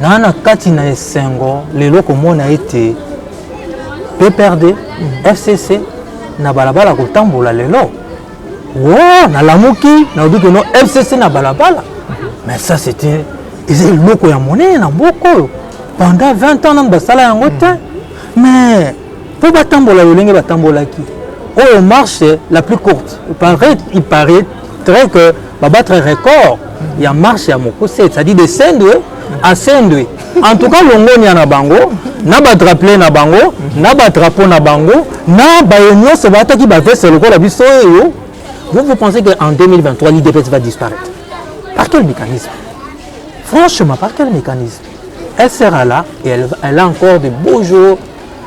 Nana kati na esengo lelo komona ete PPRD FCC na balabala kotambola lelo na lamuki na oduke no FCC na balabala mais ça c'était loko ya monene na mboko pendant 20 ans na basala yango te mais pour batambola lolenge batambolaki au marche la plus courte il paraît très que battre record il y a marche ya mokose c'est-à-dire de Sendwe à Sendwe. En tout cas, l'ongoni na bango, na ba drapeau na bango, na ba drapeau na bango, na ba union se bata qui ba veste le la biso yo. Vous pensez qu'en 2023 l'IDPS va disparaître? Par quel mécanisme? Franchement, par quel mécanisme? Elle sera là et elle a encore de beaux jours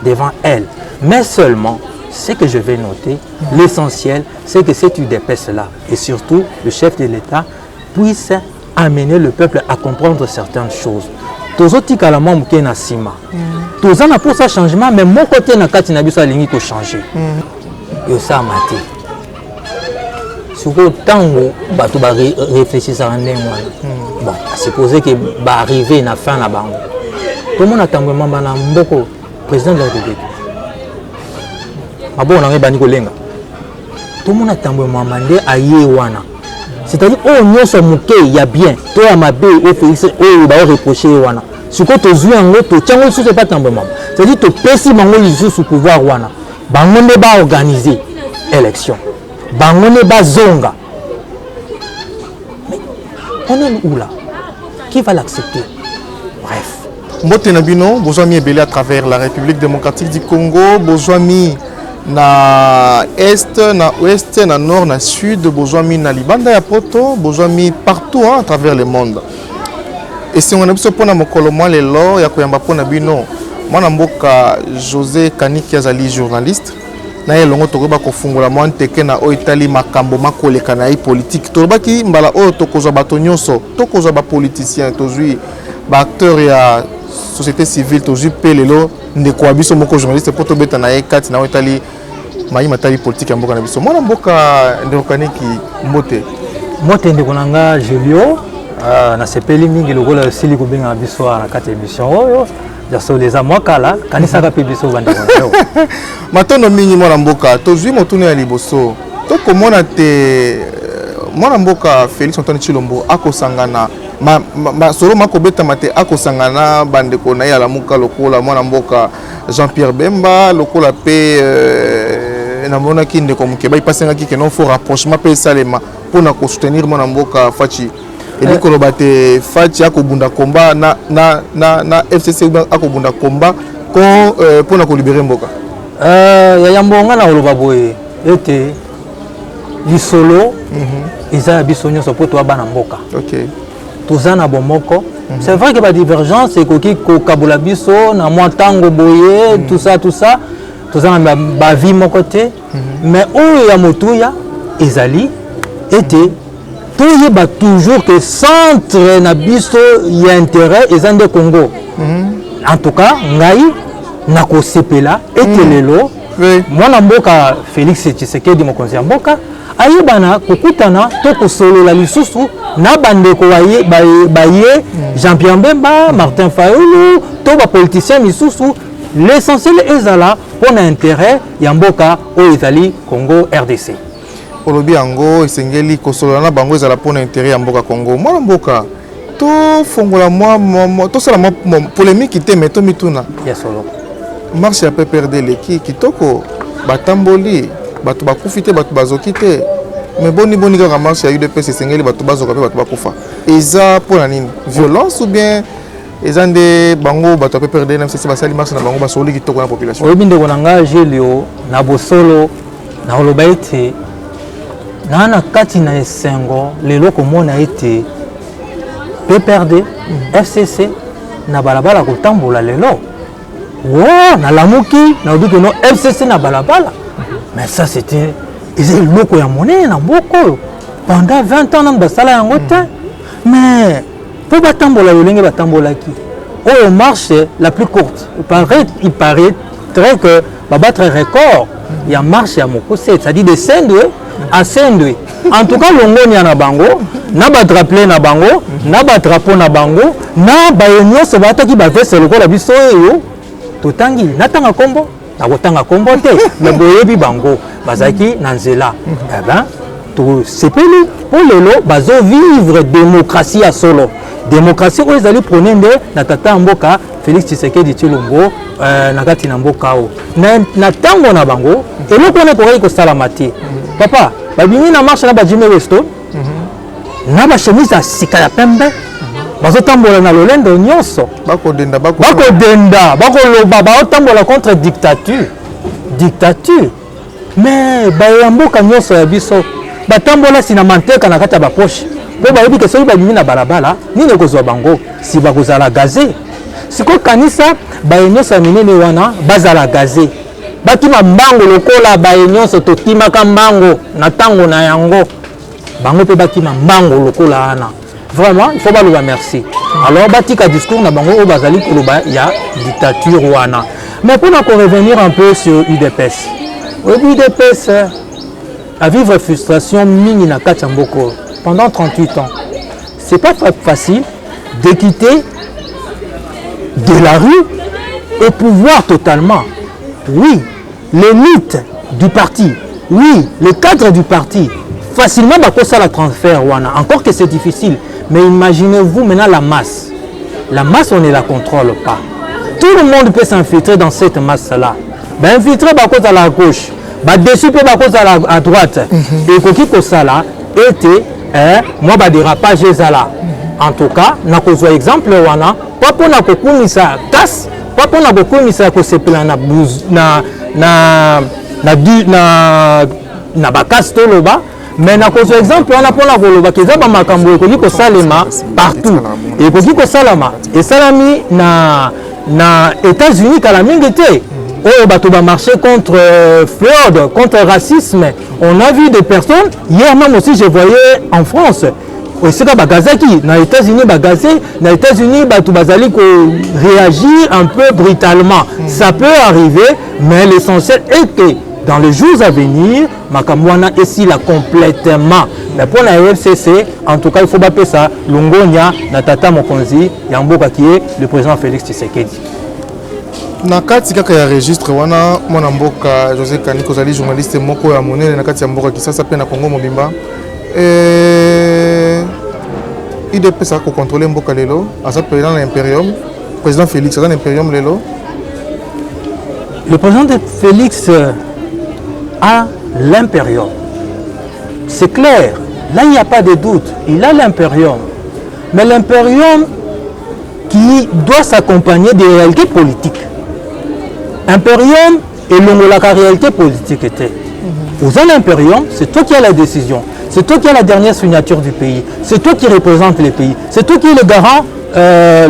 devant elle. Mais seulement, ce que je vais noter, l'essentiel, c'est que cette UDPS là et surtout le chef de l'État puisse amener le peuple à comprendre certaines choses. Tous autres qui ont été na sima. Tous en a pour ça changement, mais mon côté na kati na biso alingi ko changer. Et ça maté. Sur tango bato ba réfléchir ça ndenge wana. Bon, à supposer que ba arriver na fin na bango. Tout le monde attend mamba na mboko président de la République. Abo na ngeba niko lenga. Tout le monde attend mamba nde aye wana. C'est-à-dire, oh, nous sommes il y a bien. Toi, à ma baie, et Félix, oh, il va reprocher. Ce que tu as vu en l'autre, tu as vu pas tant de membres. C'est-à-dire, tu as perçu le pouvoir. Bangon ne va organiser l'élection. Bangon ne va zonga. Mais on est où là? Qui va l'accepter? Bref. Motenabino, besoin de à travers la République démocratique du Congo, besoin na est, na ouest, na nord, na sud, besoin na Libanda ya poto, besoin partout à travers le monde. Et si on a besoin pour na mokolo moi les lois ya koyamba pona bino, moi na mboka José Kaniki azali journaliste. Na elongo tokoba kofungola moi nteke na o Italie makambo makoleka na politique. Tobaki mbala o tokozwa bato nyonso, tokozwa ba politicien, tozui ba acteur ya société civile, tozui pelelo ndeko abiso moko journaliste pour to beta na ekati na o Italie mayi matali politique ya mboka na biso. Moi na mboka ndeko Kaniki mbote. Mote ndeko nanga Julio na sepeli mingi lokola sili ko benga biso na kati émission oyo. Jaso les amwakala kanisa ka pebiso bandeko. Matono mingi mwana mboka tozui motune ya liboso. To komona te mwana mboka Félix Antoine Tshilombo akosangana solo makobeta mate akosangana bandeko na ya lamuka lokola mwana mboka Jean-Pierre Bemba lokola pe na mona kinde ko mukeba ipasenga ki non fort rapprochement pe salema pona ko soutenir mwana mboka Fachi et ko lobate Fachi akobunda komba na FCC akobunda komba ko pona ko libérer mboka ya yambonga na oloba boye ete lisolo isa biso nyonso po to bana mboka. OK. Tozana bomoko. C'est vrai que la divergence c'est koki ko kabola biso na mwa tango boye tout ça tozana ba vie mon côté mais oyo ya motuya ezali ete toyeba toujours que centre na biso ya intérêt ezande Congo. En tout cas ngai na ko sepela ete lelo mwana mboka Félix Tshisekedi mokonzi ya mboka ayebana kokutana to kosolola lisusu na bandeko baye Jean-Pierre Bemba, Martin Fayulu, to ba politicien misusu. L'essentiel ezala pour intérêt ya mboka o ezali Congo RDC. Olobi yango esengeli kosolola na bango ezala pour intérêt ya mboka Congo. Mwana mboka to fongola moi to sala polémique te meto mituna. Ya solo. Marche ya PPRD leki kitoko batamboli bato bakufite bato bazokite mais boni kaka marche ya UDPS esengeli bato bazoka pe bato bakufa eza pour la nini violence ou bien ils ont des bango bato PPRD même c'est basali marche na bango basoli kitoko na population. Oui binde konanga Gelio na bosolo na oloba ete na kati na esengo lelo komona ete PPRD FCC na balabala kotambola lelo. Oh, na lamuki na obi que non FCC na balabala. Mais ça c'était ils loko ya monnaie na mboko pendant 20 ans na basala yango te. Mais pour batambola yolenge batambola ki. Oh, marche la plus courte. Il paraîtrait que va battre record. Il y a marche à Mokose, c'est-à-dire de Sendwe à Sendwe. En tout cas, l'ongoni na bango, na ba drapeau na bango, na ba drapeau na bango, na ba yenyo se bata ki ba veste le la biso yo. Totangi, na tanga kombo, na kotanga kombo te, mais boyebi bango, bazaki na nzela. Eh ben, tout c'est pour le bazo vivre démocratie à solo. Démocratie où ils allaient prôner na tata mboka Félix Tshisekedi Tshilombo na kati na mboka o na tango na bango et le connaît pour ko salamati papa babimi na marche na ba Jimmy Westo na ba chemise à sika ya pembe bazo tambola na lolendo nyonso bako denda bakoloba ba tambola contre dictature mais ba ya mboka nyonso ya biso ba tambola sina manteka na kati ya ba poche. Bon, bah, que celui qui est balabala, ni ne cause bango, si va cause la gazé. Si quoi kanisa, bah, nous sommes menés wana, bazala gazé. Baki ma bango lokola, bah, nous sommes totima kambango, natango na yango. Bango pe baki ma bango lokola ana. Vraiment, il faut pas le remercier. Alors, bati ka discours na bango au bazali koloba, il y a dictature wana. Mais pour encore revenir un peu sur UDPS. UDPS a vivre frustration mini na kachamboko. Pendant 38 ans, c'est pas facile de quitter de la rue au pouvoir totalement. Oui, l'élite du parti, oui, le cadre du parti, facilement ça la transfert, encore que c'est difficile. Mais imaginez-vous maintenant la masse. La masse, on ne la contrôle pas. Tout le monde peut s'infiltrer dans cette masse-là. Ben, infiltrer à la gauche, ben, dessus à droite. Et quoi ça là était moi ba dérapage ezala. En tout cas, na kozwa exemple wana, pas pour na kokumisa tas, pas pour na kokumisa ko sepela na bakas to loba, mais na kozwa exemple wana pour na koloba keza ba makambo ko liko salema partout. Et ko liko salama, et salami na États-Unis kala mingi te. Oh, bato ba marché contre fraude, contre racisme. On a vu des personnes, hier même aussi je voyais en France, c'est comme Bagazaki, dans les États-Unis, Bagazé, dans les États-Unis, bato bazali ko réagir un peu brutalement. Ça peut arriver, mais l'essentiel est que dans les jours à venir, Makamwana ici là complètement. Mais pour la FCC, en tout cas, il faut pas ça. Longonia, Natata Mokonzi, Yamboka qui est le président Félix Tshisekedi. Na kati kaka ya registre wana mwana mboka José Kani kozali journaliste moko ya monene na kati ya mboka Kisasa pe na Congo mobimba IDP ça ko contrôler mboka lelo asa président de l'Imperium président Félix dans l'Imperium lelo. Le président de Félix a l'Imperium. C'est clair, là il n'y a pas de doute, il a l'Imperium. Mais l'Imperium qui doit s'accompagner des réalités politiques. Imperium et la réalité politique était. Aux Imperium, c'est toi qui as la décision. C'est toi qui as la dernière signature du pays. C'est toi qui représente les pays. C'est toi qui es le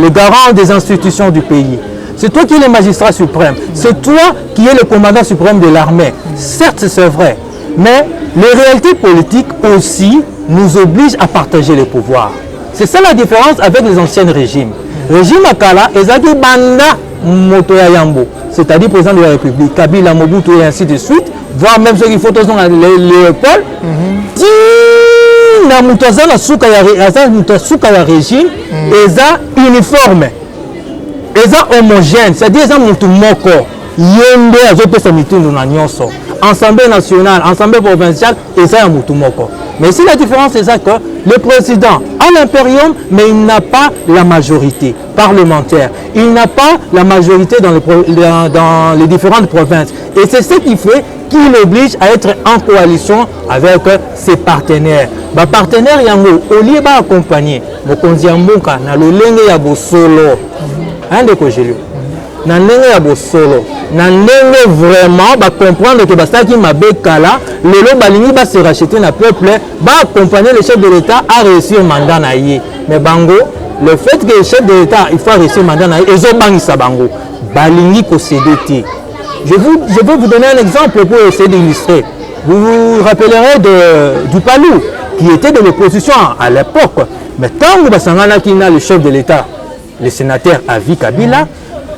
garant des institutions du pays. C'est toi qui es le magistrat suprême. C'est toi qui es le commandant suprême de l'armée. Certes, c'est vrai. Mais les réalités politiques aussi nous obligent à partager les pouvoirs. C'est ça la différence avec les anciens régimes. Régime Akala, Ezaki Banda Motoya Yambo, c'est-à-dire président de la République, Kabila, Mobutu et ainsi de suite, voire même ceux qui font Léopold, na mutaza na suka ya régime, eza uniforme, eza homogène, c'est-à-dire eza mutu moko, yende azopesa mitundu na nyonso, Assemblée nationale, Assemblée provinciale, eza ya mutu moko. Mais ici, la différence, c'est ça que le président a l'impérium, mais il n'a pas la majorité parlementaire. Il n'a pas la majorité dans les différentes provinces. Et c'est ce qui fait qu'il oblige à être en coalition avec ses partenaires. Ba partenaire yango olie ba accompagner mokonzi ya mboka na lolenge ya bosolo. Ande ko jelio. Na ndenge ya bosolo. Na ndenge vraiment ba comprendre que basaki mabekala lelo balingi ba se racheter na peuple ba accompagner le chef de l'État à réussir mandat na yé. Mais bango le fait que le chef de l'État il faut réussir mandat na yé ezo bangisa bango balingi ko céder. Je vais vous donner un exemple pour essayer d'illustrer. Vous vous rappellerez du Palou, qui était de l'opposition à l'époque. Mais quand Basangana le chef de l'État, le sénateur Avi Kabila,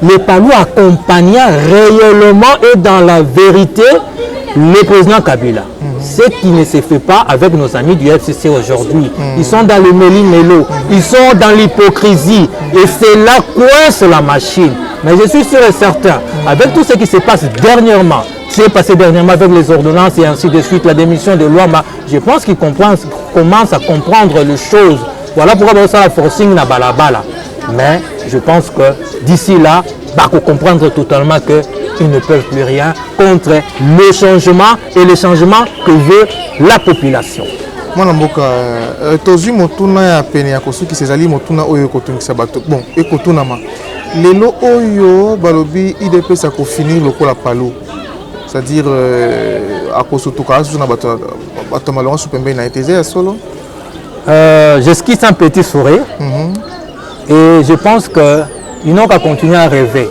le Palou accompagna réellement et dans la vérité le président Kabila. Ce qui ne se fait pas avec nos amis du FCC aujourd'hui. Ils sont dans le méli-mélo, ils sont dans l'hypocrisie. Et c'est là coince la machine. Mais je suis sûr et certain, avec tout ce qui se passe dernièrement, avec les ordonnances et ainsi de suite, la démission de Luamba, je pense qu'ils commencent à comprendre les choses. Voilà pourquoi on a forcing na balabala. Mais je pense que d'ici là, il faut comprendre totalement qu'ils ne peuvent plus rien contre le changement et le changement que veut la population. Moi, je motuna ya pene ya kosuki sezali motuna oyo kotungisa bato. Bon, ekotuna ma. Lelo oyo balobi IDPS a finir lokola Palou. C'est-à-dire à kosotoka na bato malonga supembe na eteze solo. J'esquisse un petit sourire. Et je pense que ils n'ont qu'à continuer à rêver.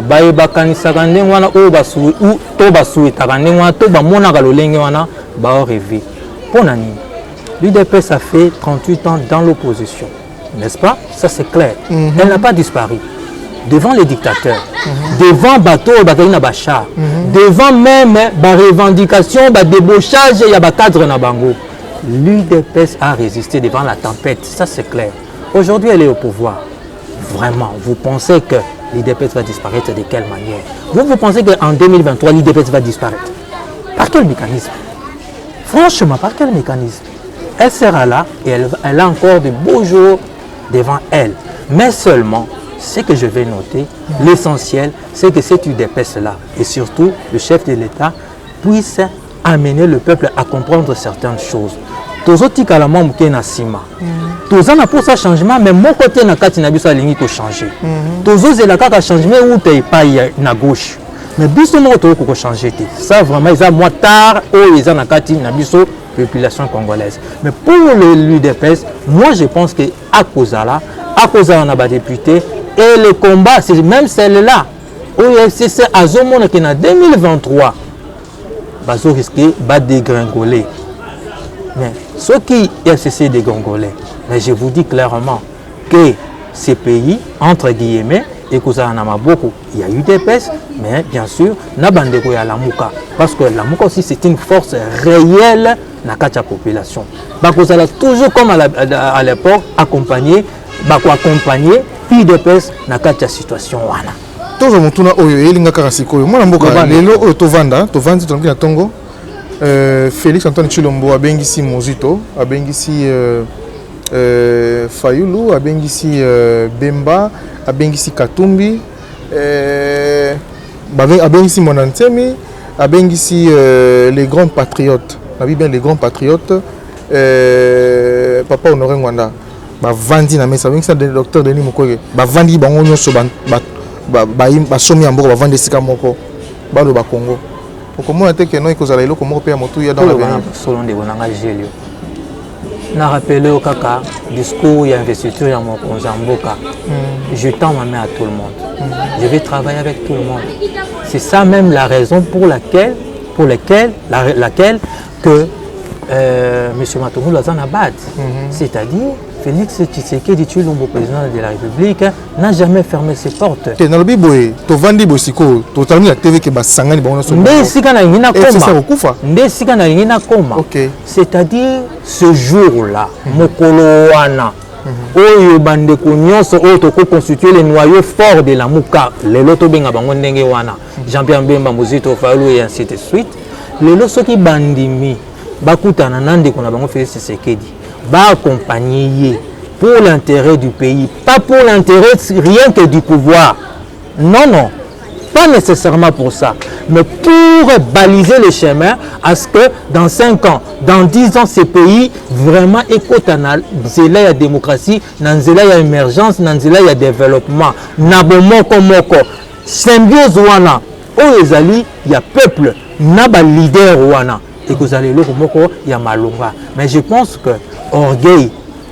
Baye bakanisaka ndenge wana oyo basu ou to basuitaka ndenge wana to bamonaka lolenge wana ba rêver. Pour nani, l'UDPS a fait 38 ans dans l'opposition, n'est-ce pas? Ça c'est clair. Elle n'a pas disparu. Devant les dictateurs, devant bateau, Bachar, devant même la revendication, le débauchage, il y a des cadres na bango. L'UDPS a résisté devant la tempête, ça c'est clair. Aujourd'hui, elle est au pouvoir. Vraiment, vous pensez que l'UDPS va disparaître de quelle manière? Vous pensez qu'en 2023, l'UDPS va disparaître? Par quel mécanisme? Franchement, par quel mécanisme? Elle sera là et elle a encore de beaux jours devant elle. Mais seulement, ce que je vais noter, l'essentiel, c'est que cette UDPS-là, et surtout le chef de l'État, puisse amener le peuple à comprendre certaines choses. Tozoti kalama muke na sima. Tozana pour ça changement, mais mon côté na kati na biso alingi to changer. Tozo la kaka changement ou te paye na gauche. Mais biso mo to ko changer te. Ça vraiment ils a moi tard ou ils na kati na biso population congolaise. Mais pour l'UDPS, moi je pense que à cause on a ba député et le combat c'est même celle-là. Au FCC azomona que na 2023 bazo risquer ba dégringoler. Mais ce qui est FCC dégringolé, mais je vous dis clairement que ces pays, entre guillemets, et que ça en a beaucoup, il y a eu des PES, mais bien sûr, na bandeko ya Lamuka. Parce que Lamuka aussi, c'est une force réelle dans la population. Parce a toujours, comme à l'époque, accompagné UDPS dans la situation. Tous les gens qui ont karasiko, moi namboka lelo oyo tovanda tovandi na Tongo. Félix Antoine Chilombo abengisi Mozito, abengisi Fayulu, abengisi Bemba, abengisi Katumbi, abengisi Monantemi, abengisi les grands patriotes. Les grands patriotes, Papa Honoré Ngwanda, Vandi na mesa, abengisi le docteur Denis Mukwege, Vandi bango nyonso basomi ya mboko bavandi esika moko baloba Congo. Comment est-ce que nous avons comment on peut dans l'avenir? Selon des bonanga Gélio. Na rappelé au kaka discours et investiture à mon Mboka. Je tends ma main à tout le monde. Je vais travailler avec tout le monde. C'est ça même la raison pour laquelle que M. Matoumou Lazana Abad, c'est-à-dire Félix Tshisekedi Tshilombo, président de la République, n'a jamais fermé ses portes. C'est-à-dire ce jour-là, Mokoloana, oyo bandeko nyonso oyo toko constituer le noyau fort de la Muka, le loto benga bango ndenge wana, Jean-Pierre Mbemba, Mozito Fayulu et ainsi de suite. Le loto qui bandimi bakutana nande qu'on a bango fait Tshisekedi ba accompagner pour l'intérêt du pays, pas pour l'intérêt rien que du pouvoir. Non, non, pas nécessairement pour ça, mais pour baliser le chemin à ce que dans 5 ans, dans 10 ans, ces pays vraiment écotanal, là il y a démocratie, là il y a émergence, là il y a développement, nabomoko moko, symbiose wana, il y a peuple, naba leader wana, et que vous allez le moko, il y a malonga. Mais je pense que orgueil,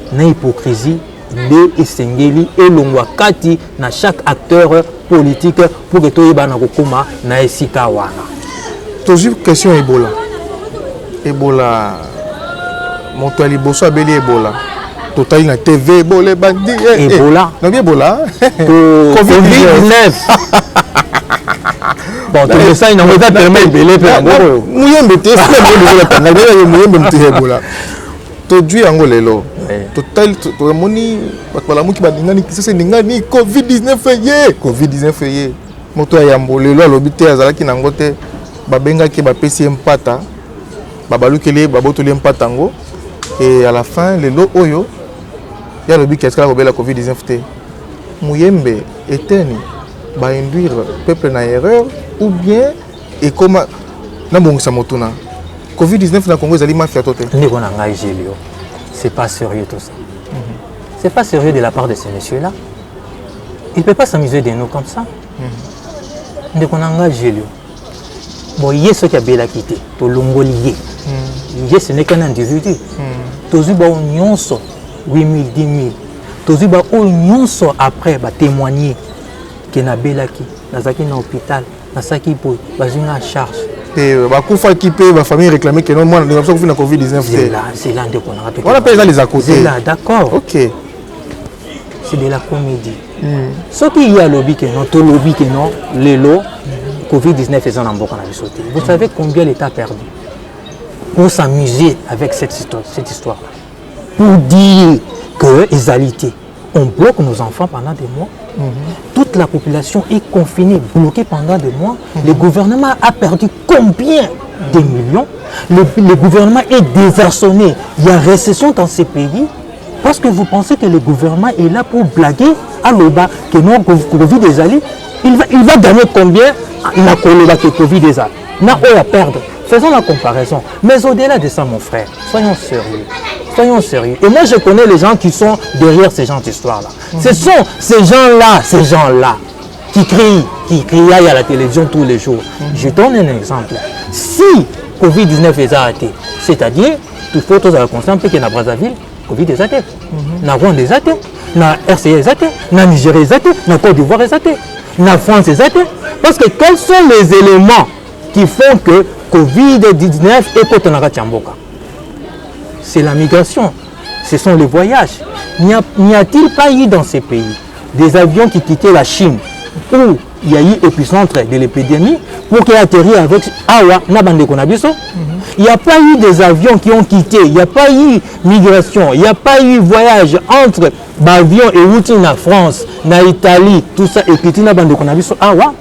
na hypocrisie de Esengeli et Longwakati na chaque acteur politique pour que tout le monde na esika wana. Toujours question Ebola. Ebola, mon toit liboso abeli Ebola. Total na TV Ebola bandi. Ebola. Non bien Ebola. Covid-19. Bon, tout ça il n'a pas permis belé pe ngoro. Muyembe te c'est le Ebola. Na muyembe mte Ebola. Todui yango lelo. Total to moni bakala muki badingani kisese ndingani Covid-19 ye. Covid-19 ye. Moto ya yambo lelo alobi te azalaki nango te. Babenga ki bapesi empata. Babalukele babotoli empata ngo. Et à la fin lelo oyo ya lobi qu'est-ce que la la Covid-19 te. Muyembe eteni ba induire peuple na erreur ou bien et comment na bongisa motuna. Covid-19 na Congo ezali mafia tote. Ndeko na ngai Gélio. C'est pas sérieux tout ça. C'est pas sérieux de la part de ces messieurs-là. Il ne peut pas s'amuser de nous comme ça. Ndeko na ngai Gélio. Bon, il y a ce qui a bien quitté. To longolié. Il ce n'est qu'un individu. Tozu ba nyonso 8000 10000. Tozu ba nyonso après ba témoigner que na belaki, na zaki na hôpital, na saki boy, ba zuna charge. Bakufa qui paye la famille réclamait que non moi nous avons fait la Covid-19 c'est là de qu'on a on appelle ça les à côté c'est là d'accord OK c'est de la comédie ce qui y a lobby que non tout lobby que non les lots Covid-19 faisant en boca na sauté vous savez combien l'État a perdu pour s'amuser avec cette histoire pour dire que égalité on bloque nos enfants pendant des mois. Toute la population est confinée, bloquée pendant des mois. Le gouvernement a perdu combien de millions? Le gouvernement est désarçonné. Il y a récession dans ces pays. Parce que vous pensez que le gouvernement est là pour blaguer à l'Oba que non, Covid des alliés. Il va gagner combien la que Covid des alliés? N'a pas à perdre. Faisons la comparaison. Mais au-delà de ça, mon frère, soyons sérieux. Soyons sérieux. Et moi, je connais les gens qui sont derrière ces gens d'histoire-là. Ce sont ces gens-là, qui crient à la télévision tous les jours. Je donne un exemple. Si Covid-19 est arrêté, c'est-à-dire, tout faut tous à la conscience que dans Brazzaville, Covid est arrêté. Dans Rwanda est arrêté. Dans RCA est arrêté. Dans Nigeria est arrêté. Dans Côte d'Ivoire est arrêté. Dans France est arrêté. Parce que quels sont les éléments qui font que Covid-19 est Kotonara Tchamboka? C'est la migration, ce sont les voyages. N'y a-t-il pas eu dans ces pays des avions qui quittaient la Chine où il y a eu épicentre de l'épidémie pour qu'ils atterrissent avec Awa, Nabande Konabiso? Il n'y a pas eu des avions qui ont quitté, il n'y a pas eu migration, il n'y a pas eu voyage entre l'avion et Outi na France, na Italie, tout ça, et quitté Nabande Konabiso Awa.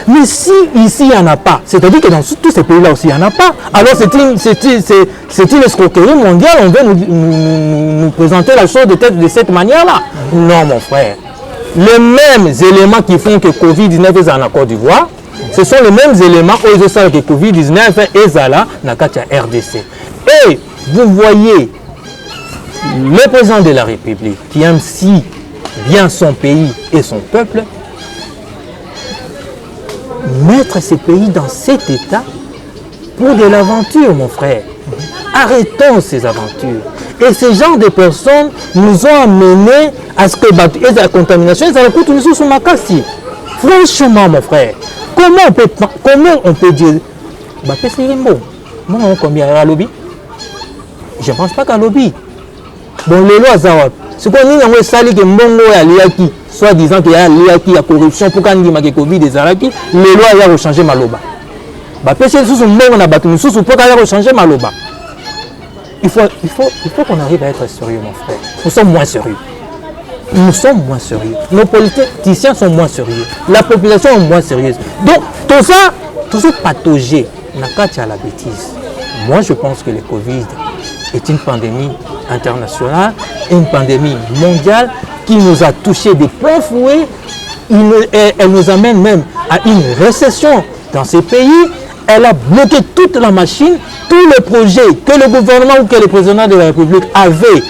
Mais si ici il n'y en a pas, c'est-à-dire que dans tous ces pays-là aussi il n'y en a pas, alors c'est une escroquerie mondiale, on veut nous présenter la chose de cette manière-là. Non mon frère, les mêmes éléments qui font que Covid-19 est en Côte d'Ivoire, ce sont les mêmes éléments où ils savent que Covid-19 est là dans la RDC. Et vous voyez, le président de la République qui aime si bien son pays et son peuple, mettre ces pays dans cet état pour de l'aventure, mon frère. Arrêtons ces aventures. Et ce genre de personnes nous ont amenés à ce que la contamination, ça coûte une source makasi. Franchement, mon frère, comment on peut dire combien à lobby? Je ne pense pas qu'à lobby. Bon, les lois, c'est qu'on dit que sali que mbongo ya liaki, soit disant qu'il y a liaki, la corruption pour qu'on dise que Covid des araki, les lois y a changé maloba. Bah pêcher sous mbongo na batu sous pour qu'on a changé maloba. Il faut qu'on arrive à être sérieux, mon frère. Nous sommes moins sérieux. Nous sommes moins sérieux. Nos politiciens sont moins sérieux. La population est moins sérieuse. Donc tout ça pathogé, n'a qu'à la bêtise. Moi, je pense que le Covid est une pandémie internationale, une pandémie mondiale qui nous a touchés de plein fouet. Elle nous amène même à une récession dans ces pays. Elle a bloqué toute la machine, tous les projets que le gouvernement ou que le président de la République avait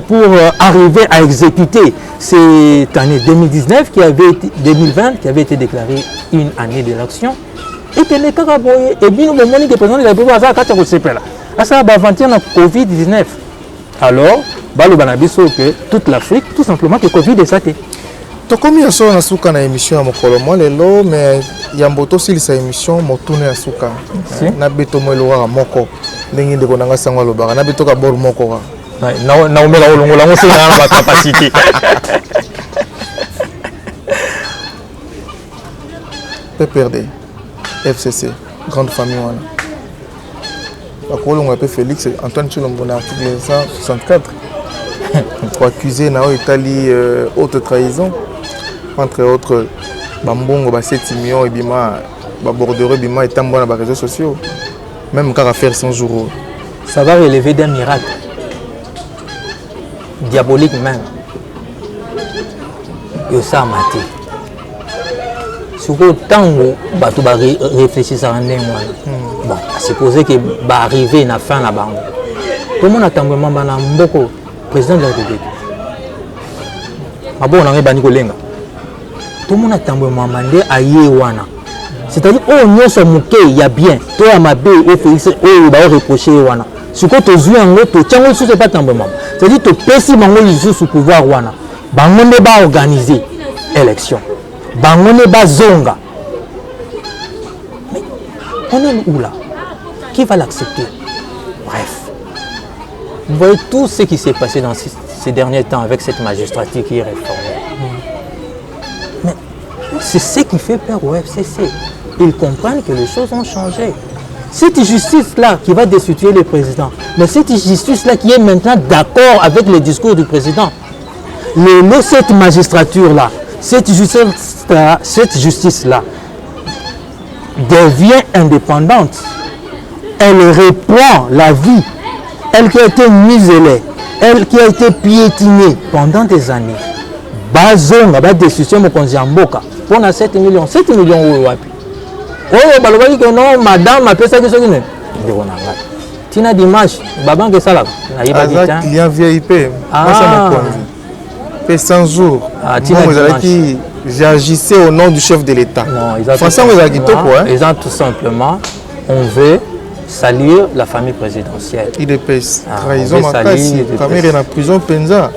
pour arriver à exécuter cette année 2019 2020 qui avait été déclarée une année d'élection. Et que les Karaboye, et bien le monde que président de la République a fait ça va avancer dans Covid-19. Alors, que toute l'Afrique, tout simplement que Covid est saté. To komi ya so na suka na émission ya mokolo mo lelo mais ya mboto silisa émission motune ya suka na beto mo elora moko ndenge ndeko nanga sango lobaka na beto ka bor moko na omela olongola ngo senga na ba capacité PPRD FCC grande famille wana bakolongo pe Félix Antoine Chilombo na article 164 pour accuser na Italie haute trahison entre autres bambongo ba 7 millions et bima ba bordereau bima et tambo na ba réseaux sociaux même quand faire 100 jours ça va relever d'un miracle diabolique même et ça maté surtout tango bato ba réfléchir ça ndenge bon à supposer que ba arriver na fin la bango comment attendre mamba na mboko président de la République abo na ngeba niko lenga tout le monde attend maman de aïe wana c'est-à-dire oh nyonso muke ya bien to ya mabe et Félix oh ba reprocher wana siko to zui ngo to chango sous pas tambo maman c'est-à-dire to pesi bango lisu sous pouvoir wana bango ne ba organiser élection bango ne ba zonga mais on est où là qui va l'accepter bref vous voyez tout ce qui s'est passé dans ces derniers temps avec cette magistrature qui est réformée. Mais c'est ce qui fait peur au FCC. Ils comprennent que les choses ont changé. Cette justice-là qui va destituer le président, mais cette justice-là qui est maintenant d'accord avec le discours du président, cette magistrature-là, cette justice-là devient indépendante. Elle reprend la vie. Elle qui a été muselée, elle qui a été piétinée pendant des années. Bazonga, ba décision mo konzi mboka. Pour 7 millions, 7 millions ou wapi. Oh, balobaki que non, madame a fait ça que ça ne. Tina Dimanche, baban que ça là. Client VIP. Moi ça me conduit. Fait 100 jours. Tina Dimanche. J'agissais au nom du chef de l'État. Non, ils ont tout simplement, on veut saluer la famille présidentielle. IDPS. Trahison Makasi. Kamere na prison Penza.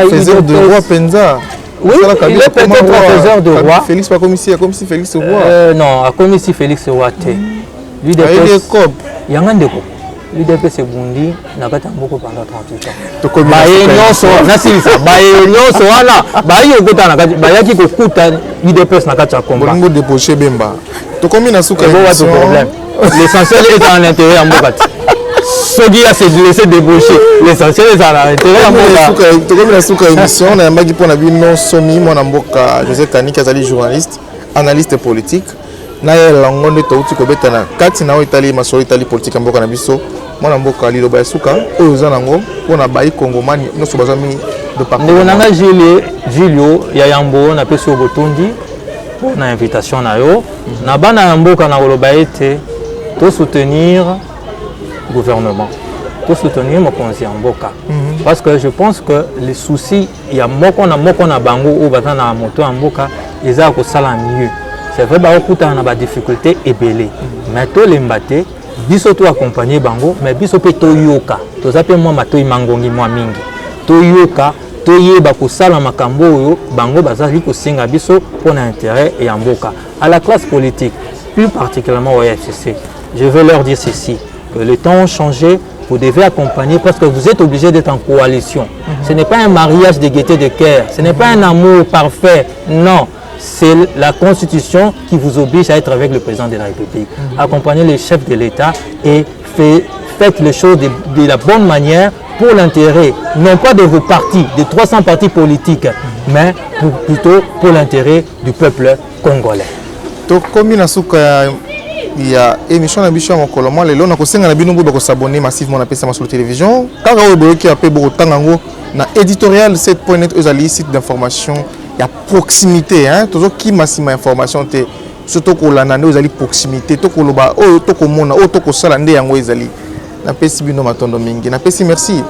Faiseur de roi Penza. Oui, il est peut-être faiseur de roi. Félix pas comme ici Félix roi. Non, comme ici Félix roi. L'IDPS. Yangandeko. L'IDPS c'est Bundi. N'a pas beaucoup pendant 38 ans. L'essentiel est à l'intérieur de Mboka. Ce qui a s'est laissé débaucher. L'essentiel est à l'intérieur de Mboka. Tu comme la souka émission, on a magi pour la vie non somi mon Mboka. José Kani Kazali journaliste, analyste politique. Na ya langonde to uti ko betana. Kati na Italie ma so Italie politique Mboka na biso. Mon Mboka li lo ba souka oyo zanango pona bayi Congomani no so bazami de partout. Ndeko nanga Julio ya Yambo na peso botondi. Pour invitation na yo. Na bana Mboka na koloba ete pour soutenir le gouvernement, pour soutenir mon conseil en Mboka. Parce que je pense que les soucis, il y a moko na bango ou batana moto en Mboka, ils ont ça la mieux. C'est vrai, beaucoup de des difficultés et belé. Mais tout l'embate, biso to accompagner bango, mais biso pe to yoka. To zape moi matoi mangongi moi mingi. To yoka, to yeba ko sala makambo yo, bango bazali ko singa biso pour l'intérêt et en Mboka. À la classe politique, plus particulièrement au FCC. Je veux leur dire ceci, que les temps ont changé, vous devez accompagner parce que vous êtes obligés d'être en coalition. Ce n'est pas un mariage de gaieté de cœur, ce n'est pas un amour parfait, non. C'est la Constitution qui vous oblige à être avec le président de la République. Accompagnez les chefs de l'État et faites les choses de la bonne manière pour l'intérêt, non pas de vos partis, de 300 partis politiques, mais plutôt pour l'intérêt du peuple congolais. Donc, comme il y a il y a émission d'ambition en Colombo. Les gens qui ont s'abonner massivement à la télévision. Quand vous avez un éditorial 7.net, vous avez un site d'information. Il y a proximité. Toujours qui massime information. Surtout que vous avez proximité. Merci.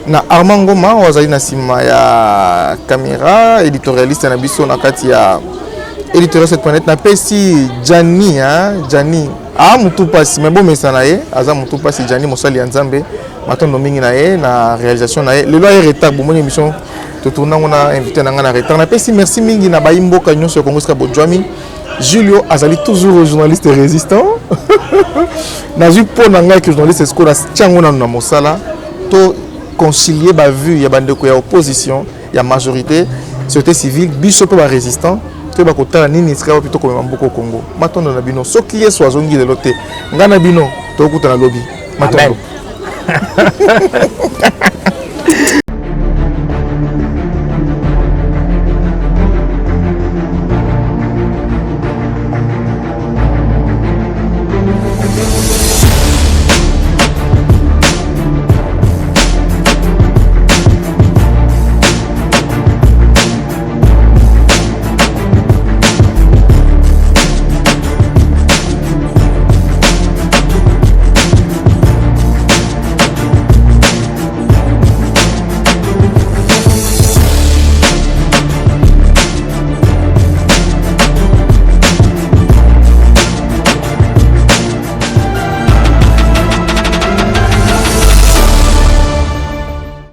Na Armand Ngoma wazali na sima ya caméra éditorialiste na biso na kati ya éditorial 7.net na pesi Jani Jani mutu pasi mais bon mesana ye aza mutu pasi Jani mosali ya Nzambe matondo mingi na ye na réalisation na ye le loi retard bomoni émission to tourna ngona invité na ngana retard na pesi merci mingi na bayimbo kanyo so Congo ska Bojwami Julio azali toujours journaliste résistant na ju po na ngai que journaliste escola tiango na mosala to concilier ba vue ya bandeko ya opposition ya majorité société civile biso pe ba résistant to ba kotala nini sika plutôt comme mboko Congo matondo na bino soki yeso azongi lelo te ngana bino to kutana lobi matondo